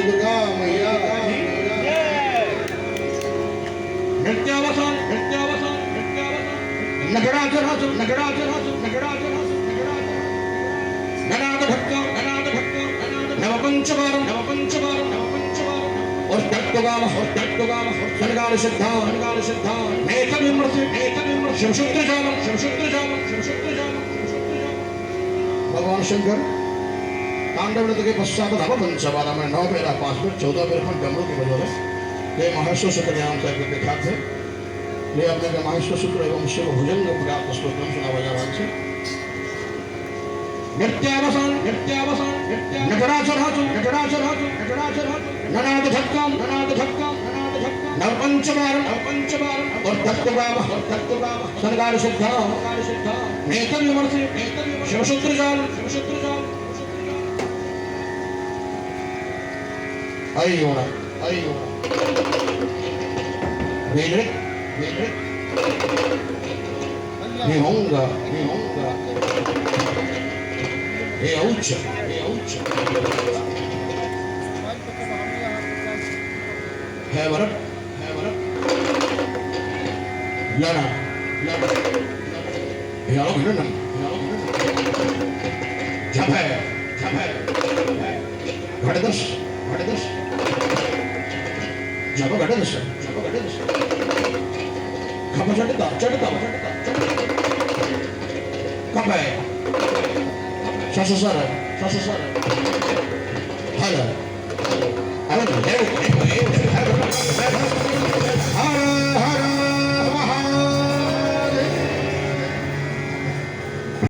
दुर्गा मैया नृत्यावसान नृत्यावसान नृत्यावसान नगराजराज नगराजराज नगराजराज ननाद भक्तो ननाद भक्तो नवपंचवारं नवपंचवारं नवपंचवारं ओष्ठत्वगाम सनगाल सिद्धा नेत्र विमर्श शिवशुद्रजालम शिवशुद्रजालम शिवशुद्रजालम भगवान शंकर तांडव नृत्य के पश्चात नवपंचवारं में 9 बेरा 5 मिनट 14 बेर खंड डमरू की बजौले ये महेश्वर सूत्र नाम से विख्यात है। ये अपने के महेश्वर सूत्र एवं शिव भुजंग प्राप्त स्तोत्रम सुनावा जा रहा है। नृत्यावसान नृत्यावसान नटराजराजु नटराजराजु नटराजराजु ननाद धक्काम नवपंचवारं और तत्वगाम सनगाल सिद्धा नेत्र विमर्श शिवशुद्रजाल अयोना वेले निहोंगा ये औच है वरक लड़ा ये आओ घटना झपे घटदश जब घटदश खप चढ़ता कब है ससुर हल अरे